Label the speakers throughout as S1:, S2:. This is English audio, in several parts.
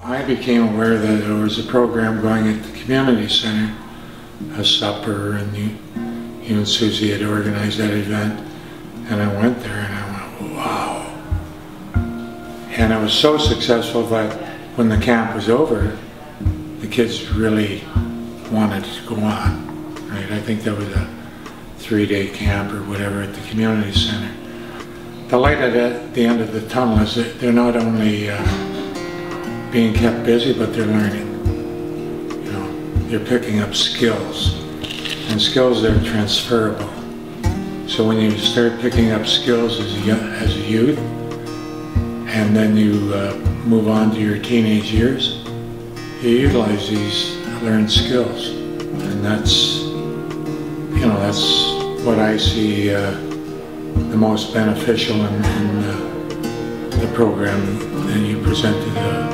S1: I became aware that there was a program going at the community center, a supper, and you and Susie had organized that event, and I went there and I went, wow. And it was so successful that when the camp was over, the kids really wanted to go on, right? I think that was a 3-day camp or whatever at the community center. The light at the end of the tunnel is that they're not only being kept busy, but they're learning. You know, they're picking up skills, and skills that are transferable. So when you start picking up skills as a youth, and then you move on to your teenage years, you utilize these learned skills, and that's, you know, that's what I see the most beneficial in the program that you present to the youth.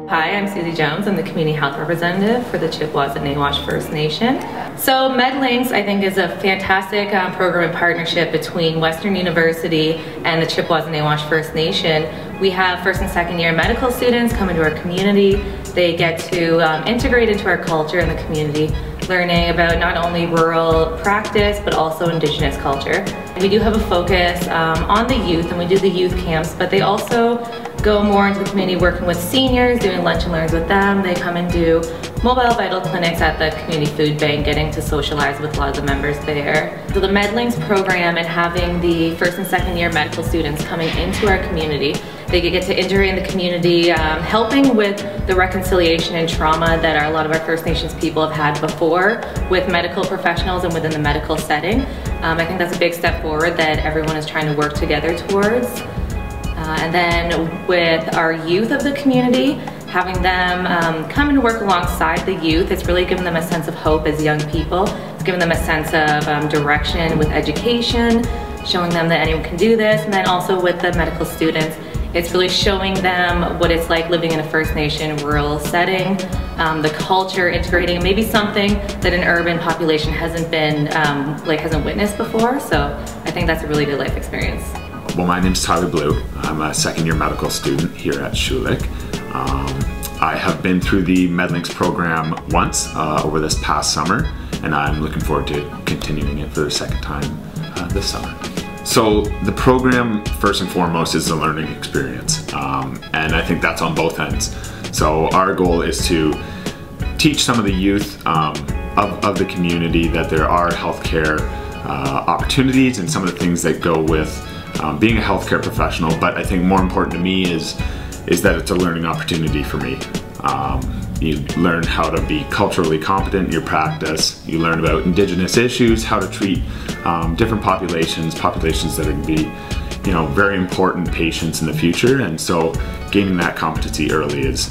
S2: Hi, I'm Susie Jones. I'm the Community Health Representative for the Chippewas and Nawash First Nation. So MedLinks, I think, is a fantastic program in partnership between Western University and the Chippewas and Nawash First Nation. We have first and second year medical students come into our community. They get to integrate into our culture in the community, learning about not only rural practice, but also Indigenous culture. We do have a focus on the youth, and we do the youth camps, but they also go more into the community working with seniors, doing lunch and learns with them. They come and do mobile vital clinics at the community food bank, getting to socialize with a lot of the members there. So the MedLinks program and having the first and second year medical students coming into our community, they get to integrate in the community, helping with the reconciliation and trauma that a lot of our First Nations people have had before with medical professionals and within the medical setting. I think that's a big step forward that everyone is trying to work together towards. And then with our youth of the community, having them come and work alongside the youth, it's really given them a sense of hope as young people. It's given them a sense of direction with education, showing them that anyone can do this, and then also with the medical students, it's really showing them what it's like living in a First Nation rural setting, the culture, integrating maybe something that an urban population hasn't been, hasn't witnessed before. So I think that's a really good life experience.
S3: Well, my name's Tyler Blue. I'm a second year medical student here at Schulich. I have been through the MedLinks program once over this past summer, and I'm looking forward to continuing it for the second time this summer. So the program, first and foremost, is a learning experience, and I think that's on both ends. So our goal is to teach some of the youth of the community that there are healthcare opportunities and some of the things that go with being a healthcare professional, but I think more important to me is that it's a learning opportunity for me. You learn how to be culturally competent in your practice. You learn about Indigenous issues, how to treat different populations that are going to be, you know, very important patients in the future. And so gaining that competency early is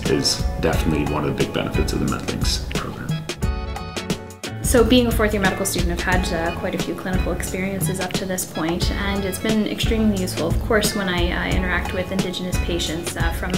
S3: definitely one of the big benefits of the MedLinks program.
S4: So being a fourth year medical student, I've had quite a few clinical experiences up to this point, and it's been extremely useful, of course, when I interact with Indigenous patients from,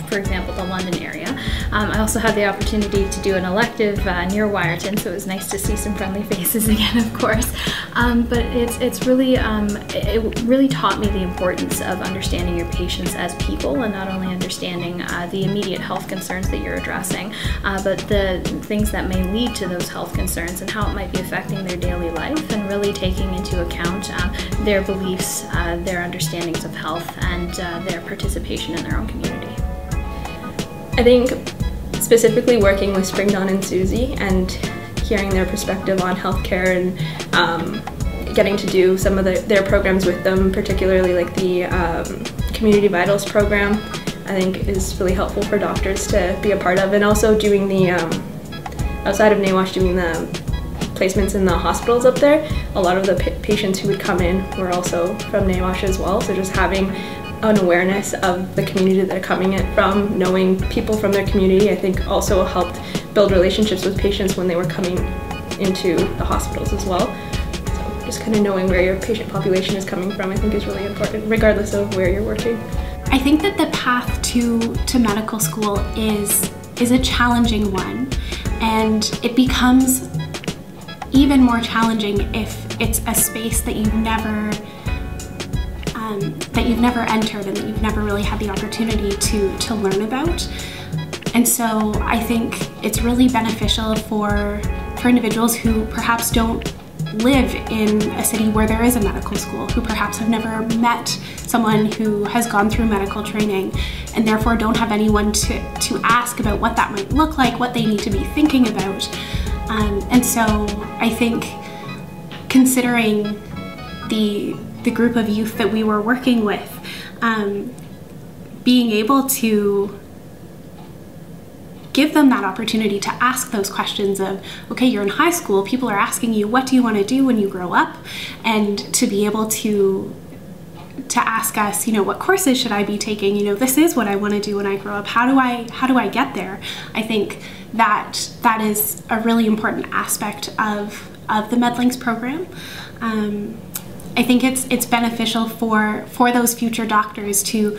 S4: for example, the London area. I also had the opportunity to do an elective near Wyerton, so it was nice to see some friendly faces again, of course. But it really taught me the importance of understanding your patients as people, and not only understanding the immediate health concerns that you're addressing, but the things that may lead to those health concerns and how it might be affecting their daily life, and really taking into account their beliefs, their understandings of health, and their participation in their own community.
S5: I think specifically working with Spring Dawn and Susie and hearing their perspective on healthcare and getting to do some of their programs with them, particularly like the Community Vitals program, I think is really helpful for doctors to be a part of, and also doing the outside of Nawash, doing the placements in the hospitals up there. A lot of the patients who would come in were also from Nawash as well, so just having an awareness of the community that they're coming in from, knowing people from their community, I think also helped build relationships with patients when they were coming into the hospitals as well. So just kind of knowing where your patient population is coming from, I think, is really important, regardless of where you're working.
S6: I think that the path to medical school is a challenging one, and it becomes even more challenging if it's a space that you've never that you've never entered and that you've never really had the opportunity to learn about. And so I think it's really beneficial for individuals who perhaps don't live in a city where there is a medical school, who perhaps have never met someone who has gone through medical training and therefore don't have anyone to ask about what that might look like, what they need to be thinking about. And so I think considering the group of youth that we were working with, being able to give them that opportunity to ask those questions of, okay, you're in high school, people are asking you, what do you want to do when you grow up? And to be able to ask us, you know, what courses should I be taking? You know, this is what I want to do when I grow up. How do I get there? I think that is a really important aspect of the MedLinks program. I think it's beneficial for those future doctors to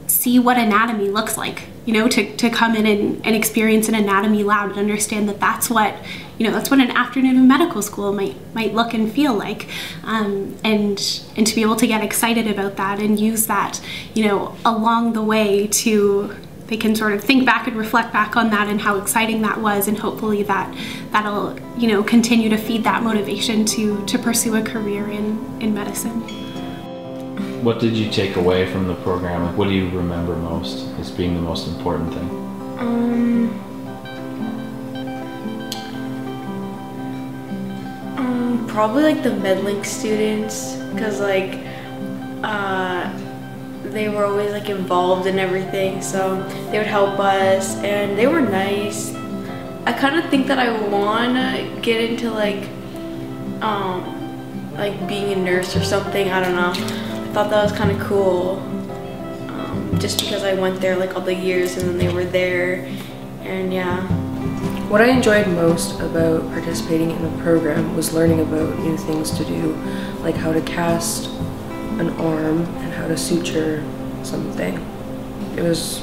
S6: see what anatomy looks like, you know, to come in and experience an anatomy lab and understand that that's what an afternoon of medical school might look and feel like, and to be able to get excited about that and use that, you know, along the way they can sort of think back and reflect back on that and how exciting that was, and hopefully that'll, you know, continue to feed that motivation to pursue a career in medicine.
S7: What did you take away from the program? Like, what do you remember most as being the most important thing?
S8: Probably like the MedLinks students, because like they were always like involved in everything, so they would help us and they were nice. I kind of think that I want to get into like being a nurse or something, I don't know. I thought that was kind of cool, just because I went there like all the years and then they were there, and yeah.
S9: What I enjoyed most about participating in the program was learning about new things to do, like how to cast an arm and how to suture something. It was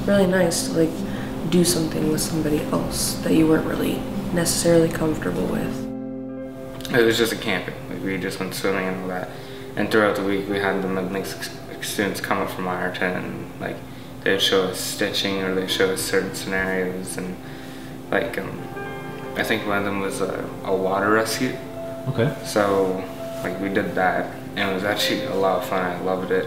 S9: really nice to like do something with somebody else that you weren't really necessarily comfortable with.
S10: It was just a camping. Like, we just went swimming and all that. And throughout the week we had the MedLinks students come up from Ireton and like they'd show us stitching or they'd show us certain scenarios, and like I think one of them was a water rescue.
S7: Okay.
S10: So like we did that and it was actually a lot of fun. I loved it,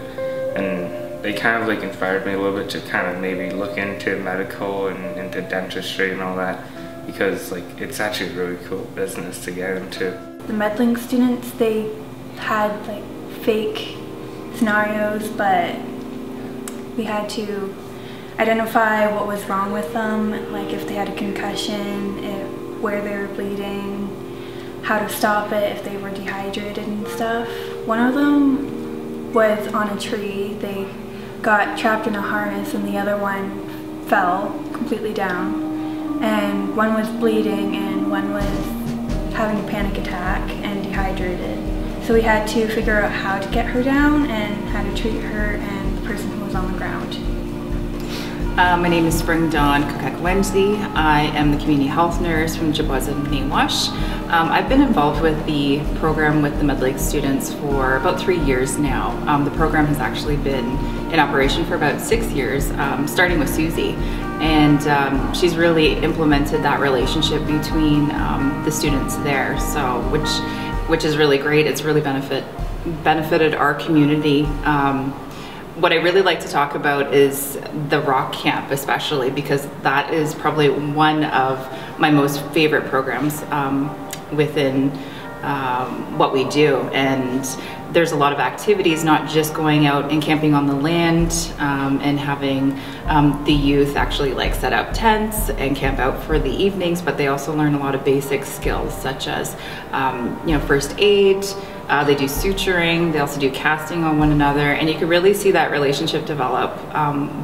S10: and they kind of like inspired me a little bit to kind of maybe look into medical and into dentistry and all that, because like it's actually a really cool business to get into.
S11: The MedLinks students, they had like fake scenarios, but we had to identify what was wrong with them, like if they had a concussion, where they were bleeding, how to stop it if they were dehydrated and stuff. One of them was on a tree. They got trapped in a harness and the other one fell completely down. And one was bleeding and one was having a panic attack and dehydrated. So we had to figure out how to get her down and how to treat her and the person who was on the ground.
S12: My name is Spring Dawn Kokak-Wensley. I am the community health nurse from Jibwaza-Nawash. I've been involved with the program with the MedLinks students for about 3 years now. The program has actually been in operation for about 6 years, starting with Susie. And she's really implemented that relationship between the students there, so which is really great. It's really benefited our community. What I really like to talk about is the Rock Camp, especially because that is probably one of my most favorite programs within what we do. And there's a lot of activities, not just going out and camping on the land and having the youth actually like set up tents and camp out for the evenings, but they also learn a lot of basic skills such as first aid. They do suturing, they also do casting on one another, and you can really see that relationship develop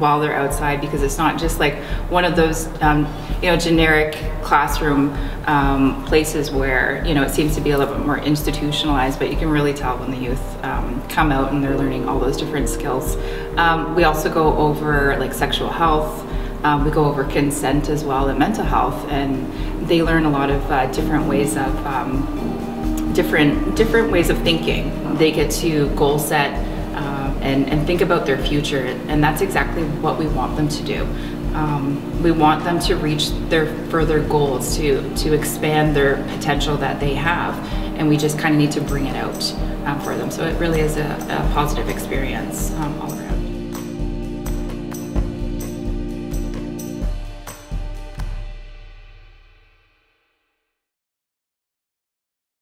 S12: while they're outside, because it's not just like one of those generic classroom places where it seems to be a little bit more institutionalized, but you can really tell when the youth come out and they're learning all those different skills. We also go over like sexual health, we go over consent as well, and mental health, and they learn a lot of different ways of different ways of thinking. They get to goal set and think about their future, and that's exactly what we want them to do. We want them to reach their further goals, to expand their potential that they have, and we just kind of need to bring it out for them. So it really is a positive experience all around.